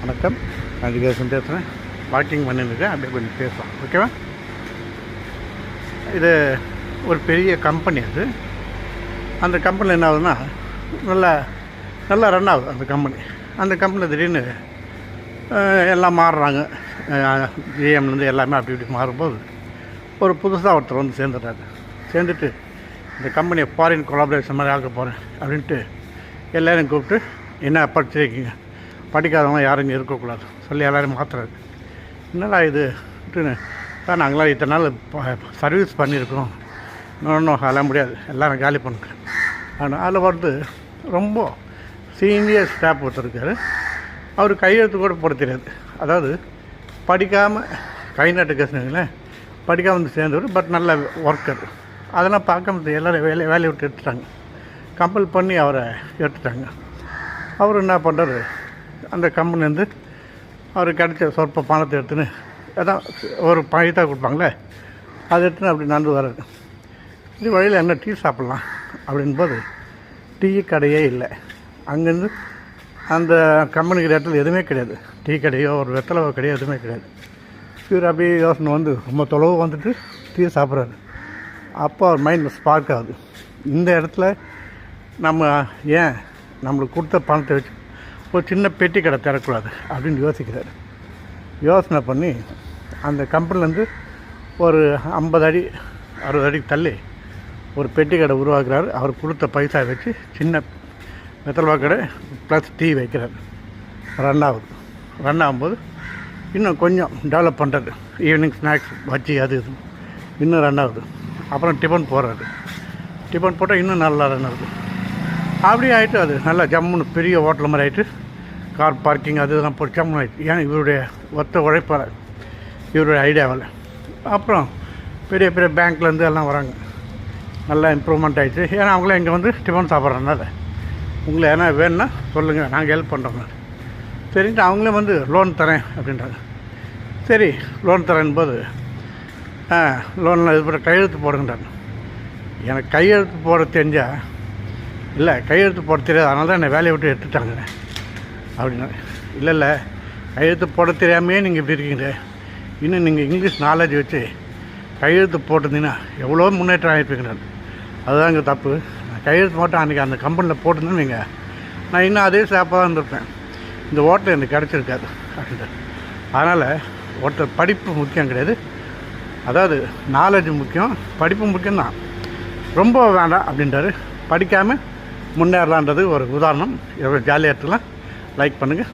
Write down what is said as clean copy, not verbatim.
வணக்கம். நான் ஜிகேசன் பேசுகிறேன். வாக்கிங் பண்ணியிருக்கேன், அப்படியே கொஞ்சம் பேசலாம், ஓகேவா? இது ஒரு பெரிய கம்பெனி. அது அந்த கம்பெனியில் என்ன ஆகுதுன்னா, நல்லா ரன் ஆகுது அந்த கம்பெனியில் திடீர்னு எல்லாம் மாறுறாங்க. ஜிஎம்லேருந்து எல்லாமே அப்படி இப்படி மாறும்போது ஒரு புதுசாக ஒருத்தர் வந்து சேர்ந்துட்டு இந்த கம்பெனியை ஃபாரின் கொலாபரேஷன் மாதிரி ஆக்க போகிறேன் அப்படின்ட்டு எல்லோரும் கூப்பிட்டு, என்ன படிச்சிருக்கீங்க, படிக்காதவங்க யாரும் இங்கே இருக்கக்கூடாது சொல்லி எல்லோரும் மாற்றுறாரு. என்னடா இதுன்னு தான் நாங்களாம் இத்தனை நாள் சர்வீஸ் பண்ணியிருக்கோம், இன்னும் அதெல்லாம் முடியாது, எல்லோரும் காலி பண்ணுங்க. ஆனால் அதில் வந்து ரொம்ப சீனியர் ஸ்டாஃப் ஒருத்தர் இருக்கார். அவர் கையெழுத்து கூட போட தெரியாது. அதாவது படிக்காமல் கை நாட்டு கேசுங்களேன், படிக்காமல் வந்து சேர்ந்தவர், பட் நல்ல ஒர்க்கர். அதெல்லாம் பார்க்க எல்லோரும் வேலையை விட்டு எடுத்துட்டாங்க. கம்பல் பண்ணி அவரை எடுத்துட்டாங்க. அவர் என்ன பண்ணுறாரு, அந்த கம்பெனிலேருந்து அவருக்கு கிடைச்ச சொற்ப பணத்தை எடுத்துன்னு அதான் ஒரு பைசா கொடுப்பாங்களே, அதை எடுத்துன்னு அப்படி நடந்து வர்றாரு. இது வழியில் என்ன டீ சாப்பிட்லாம் அப்படின்போது டீ கடையே இல்லை. அங்கேருந்து அந்த கம்பெனிக்கு இடத்துல எதுவுமே கிடையாது. டீ கடையோ ஒரு வெத்தலை கடையோ எதுவுமே கிடையாது. இவர் அப்படியே யோசனை வந்து ரொம்ப தொலைவு வந்துட்டு டீ சாப்பிட்றாரு. அப்போ அவர் மைண்டில் ஸ்பார்க் ஆகுது. இந்த இடத்துல நம்ம ஏன் நம்மளுக்கு கொடுத்த பணத்தை வச்சு ஒரு சின்ன பெட்டி கடை தரக்கூடாது அப்படின்னு யோசிக்கிறார். யோசனை பண்ணி அந்த கம்பெனிலேருந்து ஒரு 50 அடி 60 அடிக்கு தள்ளி ஒரு பெட்டி கடை உருவாக்குறாரு. அவர் கொடுத்த பைசா வச்சு சின்ன வெத்தல்வா கடை ப்ளஸ் டீ வைக்கிறார். ரன் ஆகும்போது இன்னும் கொஞ்சம் டெவலப் பண்ணுறது. ஈவினிங் ஸ்நாக்ஸ் வச்சு அது இது இன்னும் ரன் ஆகுது. அப்புறம் டிஃபன் போடுறாரு. டிஃபன் போட்டால் இன்னும் நல்லா ரன் ஆகுது. அப்படியே ஆகிட்டு அது நல்லா ஜம்முன்னு பெரிய ஹோட்டல் மாதிரி ஆகிட்டு, கார் பார்க்கிங் அது இதெல்லாம் போட்டு ஜம்முன்னு ஆகிட்டு. ஏன்னா இவருடைய ஒத்த உழைப்பால், இவருடைய ஐடியாவில். அப்புறம் பெரிய பெரிய பேங்க்லேருந்து எல்லாம் வராங்க. நல்லா இம்ப்ரூவ்மெண்ட் ஆகிடுச்சு. ஏன்னா அவங்களே இங்கே வந்து டிஃபன் சாப்பிட்றதுனால உங்களை ஏன்னா வேணுன்னா சொல்லுங்கள், நாங்கள் ஹெல்ப் பண்ணுறோங்க. சரின்ட்டு அவங்களே வந்து லோன் தரேன் அப்படின்றாங்க. சரி லோன் தரேன் போது லோனில் இது பண்ண கையெழுத்து போடுங்கன்றாங்க. எனக்கு கையெழுத்து போட தெரிஞ்சால் இல்லை, கையெழுத்து போட தெரியாது, அதனால தான் என்னை வேலையை விட்டு எடுத்துட்டாங்க அப்படின்னா. இல்லை கையெழுத்து போட தெரியாமையே நீங்கள் இப்படி இருக்கீங்க. இன்னும் நீங்கள் இங்கிலீஷ் நாலேஜ் வச்சு கையெழுத்து போட்டிருந்தீங்கன்னா எவ்வளோ முன்னேற்றம் ஆகிருப்பீங்க. அதுதான் இங்கே தப்பு. நான் கையெழுத்து மட்டும் அன்றைக்கி அந்த கம்பெனியில் போட்டிருந்தேன்னு நீங்கள், நான் இன்னும் அதே ஸ்டாப்பாக தான் இருந்திருப்பேன். இந்த ஓட்டல் எனக்கு கிடச்சிருக்காது அப்படின்ட்டு. அதனால் ஒருத்தர் படிப்பு முக்கியம் கிடையாது, அதாவது நாலேஜ் முக்கியம், படிப்பு முக்கியம்தான், ரொம்ப வேண்டாம் அப்படின்றாரு. படிக்காமல் முன்னேறலான்றது ஒரு உதாரணம். எவ்வளோ ஜாலியாக இருக்கலாம். லைக் பண்ணுங்கள்.